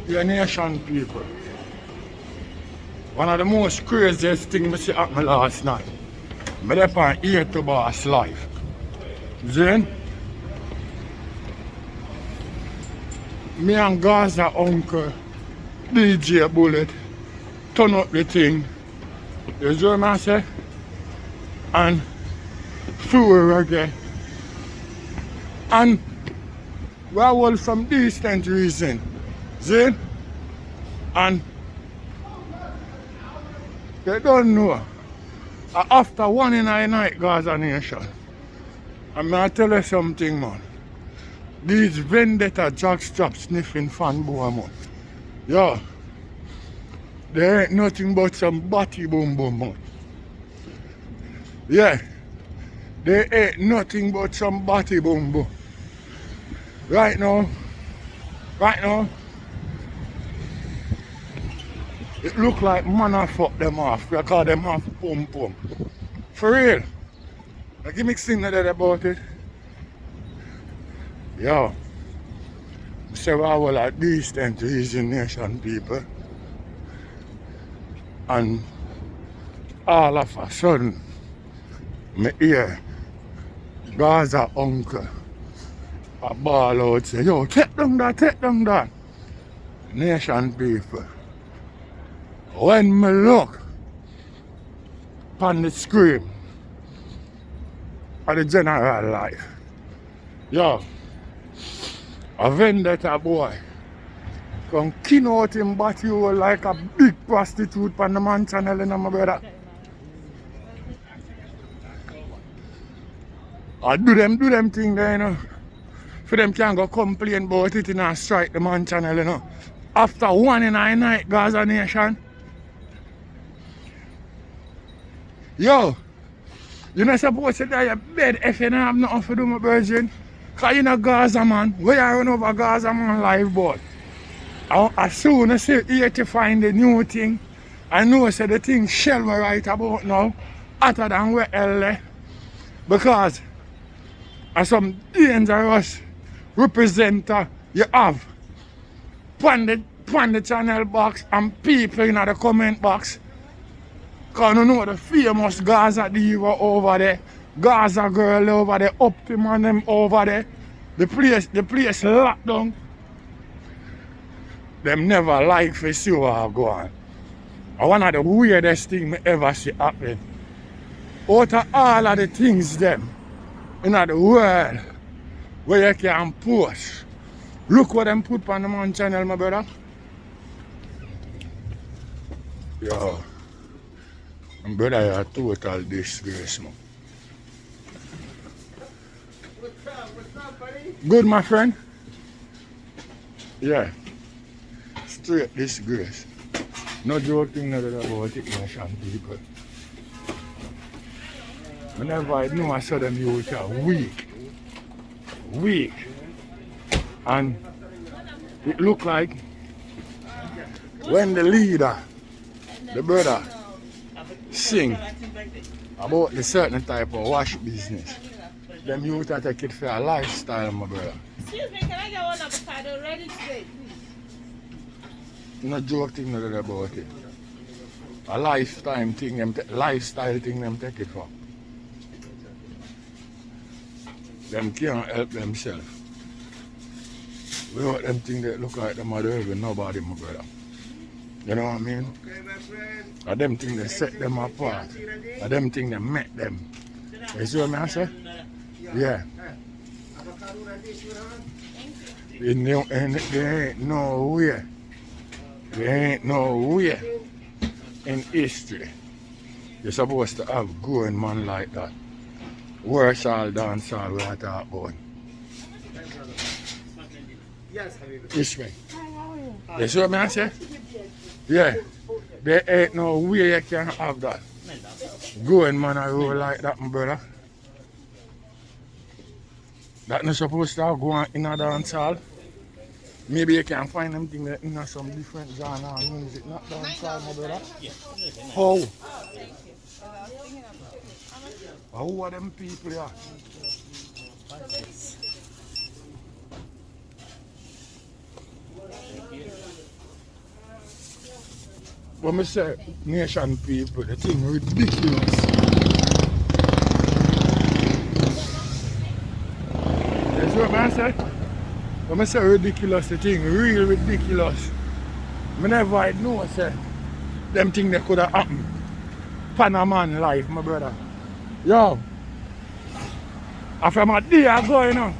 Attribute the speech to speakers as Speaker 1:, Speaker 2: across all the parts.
Speaker 1: Your nation people. One of the most craziest things I see happen last night. I left on ear to boss live. Then, me and Gaza uncle, DJ Bullet, turn up the thing. You see what I say? And full reggae. And we are all from distant reason. See? And they don't know. After 1 in the night, Gaza Nation. I'm gonna tell you something, man. These Vendetta jockstrap sniffing fanboy, man. Yo, they ain't nothing but some body boom boom, man. Yeah, they ain't nothing but some body boom boom. Right now, it look like man I fuck them off. We call them off pum pum. For real. Now give me something that about it. Yo, say we are like distant Asian nation people. And all of a sudden, me hear Gaza uncle a ball out say, yo, take down that. Nation people. When me look on the screen of the general life, yo, a Vendetta boy come kin out him body like a big prostitute on the man channel, you know, my brother. I do them thing there, you know. For them can go complain about it and strike the man channel, you know. After 1 in the night, Gaza Nation. Yo, you're not supposed to die in bed if you don't have nothing to do, my virgin. Because you're not Gaza, man. Where you run over Gaza, man, live boat. As soon as you yeti find the new thing, I know say the thing shell me right about now, hotter than where LA. Because as some dangerous representer you have on the channel box and people in the comment box. Because you know the famous Gaza diva over there, Gaza girl over there, Optima them over there. The place locked down. Them never like to see what go on. And one of the weirdest things I ever see happen. Out of all of the things them in the world where you can post. Look what them put on the man channel, my brother. Yo. My brother, you're a total disgrace, man.
Speaker 2: What's up, buddy?
Speaker 1: Good, my friend? Yeah. Straight disgrace. No joking about it, nation people. Whenever I know I saw them youth are weak. And it look like when the leader, the brother, sing about the certain type of wash business, them youth are take it for a lifestyle, my brother.
Speaker 2: Excuse me, can I get one avocado ready today, please?
Speaker 1: No joking about it. A lifestyle thing them take it for. Them can't help themselves. Without them things that look like them are even nobody, my brother. You know what I mean?
Speaker 2: Okay, my friend.
Speaker 1: And them things that set them apart. And them things that make them. You see what I say? Yeah.
Speaker 2: Avocado ready, sweetheart?
Speaker 1: There ain't no way. There ain't no way in history you're supposed to have growing man like that. Worse all dance all we are talking about.
Speaker 2: Yes, Habibi.
Speaker 1: This way. You see what I say? Yeah. There ain't no way you can have that. Growing man a roll like that, my brother. That not supposed to go on in a dance hall. Maybe you can find them things in some different genre of music, not dance hall, my brother. How? Who are them people here? when I say nation people, the thing ridiculous. That's what I say. When I say ridiculous, the thing real ridiculous. I never know say them thing that could have happened. Panaman life, my brother. Yo, after my day ago, you know,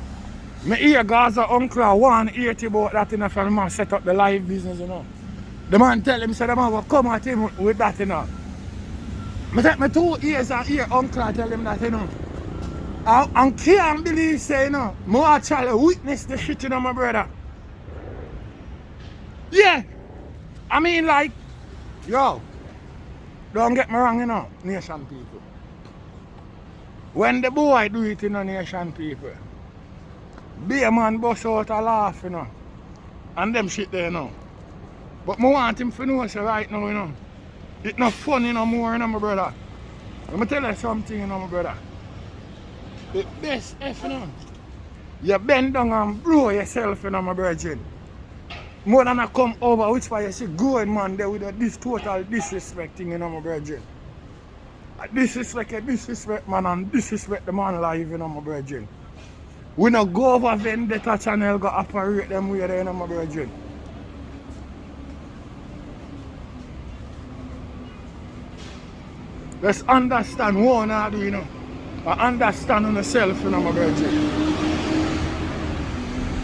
Speaker 1: I hear Gaza uncle 180 about that, you know, from him set up the live business, you know. The man tell him, say the man will come at him with that, you know. I take my 2 ears and hear uncle tell him that, you know. And can't believe, say, you know, I actually witness the shit, you know, my brother. Yeah. I mean, like, yo, don't get me wrong, you know, nation people. When the boy do it, you know, nation people, be a man bust out a laugh, you know, and them shit there, you know. But I want him to know, say, right now, you know, it's not funny no more, you know, my brother. Let me tell you something, you know, my brother. The best F, you know, you bend down and blow yourself, you know, my brother. More than I come over, which why you see growing man there with this total disrespect thing, you know, my brother. Disrespect man and disrespect the man live, you know, my brother. We not go over Vendetta channel, go operate them way there, you know, my brother. Let's understand what I do, you know. I understand on yourself, you know, my brother.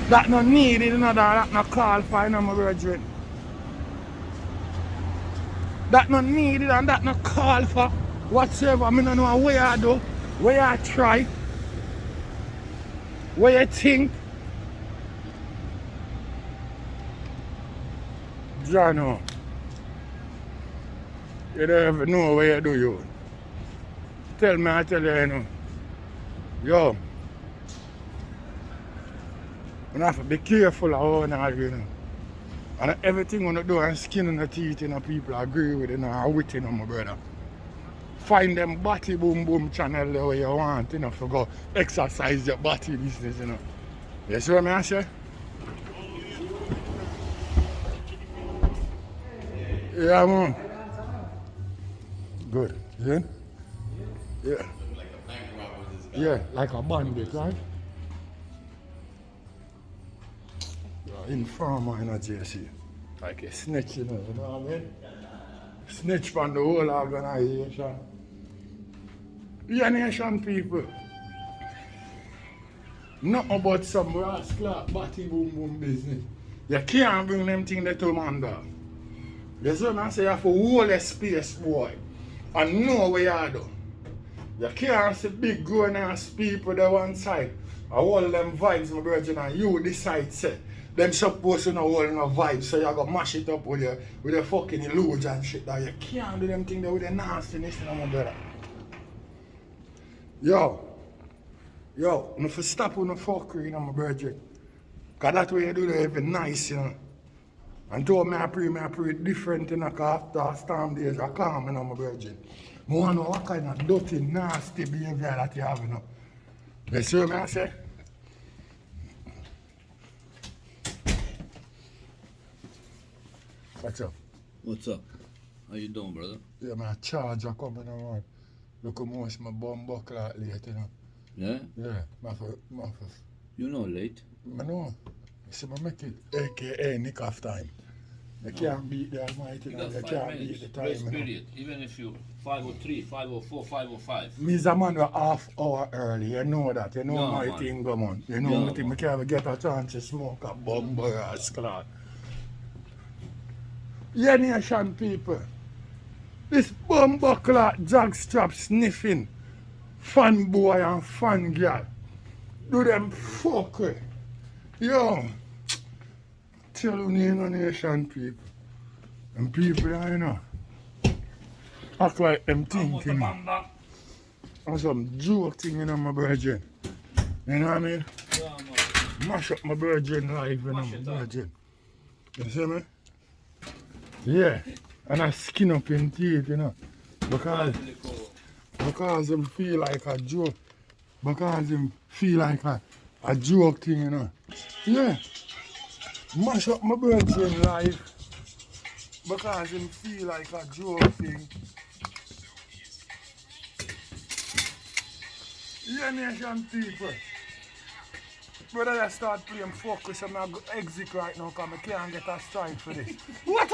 Speaker 1: That no need, you know, that no call for, you know, my brother. That no need and that no call for whatsoever. I don't know what you do, what you try, what you think. Jano, you don't even know what you do, you. Tell me, I tell you, you know. Yo, you have to be careful of how you know. And everything you do and skin and the teeth, you know, people agree with, you know, and with, you know, my brother. Find them body boom boom channel the way you want, you know, to go exercise your body business, you know. You see what I say? Yeah, man. Good. See? Yeah. Yeah, like a bandit, right? Informer in a JC. Like a snitch, you know what I mean? Snitch from the whole organization. Yeah, nation people. Nothing but some rascal batty boom boom business. You can't bring them things there to man dog. You see what I say? You have to hold a space, boy. And know what you do. You can't see big grown ass people there one side. I hold them vibes, my brother, and you decide, say, them supposed to know hold no vibes, so you gotta mash it up with your fucking illusion and shit. That you can't do them things there with the nastiness, you know, my brother. Yo, you have to stop with the fuckery, you know, my brother. Because that's what you do there, every nice, you know. And told me I pray different, you know, because after storm days, I calm, you know, my brother. I want to know what kind of dirty, nasty behavior that you have, you know. You see what I say? What's up?
Speaker 3: What's up? How you doing, brother?
Speaker 1: Yeah, my charger coming around. Look how much my bum buckle out late, you know.
Speaker 3: Yeah?
Speaker 1: Yeah, my
Speaker 3: You know late.
Speaker 1: I know. You see, I make it AKA nick off time. You can't beat the Almighty,
Speaker 3: You
Speaker 1: you
Speaker 3: got 5
Speaker 1: can't beat
Speaker 3: minutes
Speaker 1: the time.
Speaker 3: rest
Speaker 1: You know.
Speaker 3: period. Even if you 5:03, 5:04, 5:05.
Speaker 1: Me's a man with half hour early, you know that. You know
Speaker 3: Yeah,
Speaker 1: my
Speaker 3: man.
Speaker 1: thing go on. You know
Speaker 3: Yeah,
Speaker 1: my thing, I
Speaker 3: man.
Speaker 1: can't get a chance to smoke a bumper or a clot. Yeah, nation people. This bumper clot, jockstrap sniffing, fanboy and fan girl. Do them fuckery. Yo, tell you know nation people. And people, you know, act like them thinking. And some joke thing, you know, my brethren. You know what I mean?
Speaker 3: Yeah, man.
Speaker 1: Mash up my brethren life, you know,
Speaker 3: Mash
Speaker 1: my
Speaker 3: it up.
Speaker 1: brethren. You see me? Yeah. And I skin up in teeth, you know. Because them feel like a joke. Because them feel like a joke thing, you know. Yeah. Mash up my brethren life. because him feel like a joke thing. Yeah, nation people. Brother, I start playing focus and I go exit right now because I can't get a strike for this. What?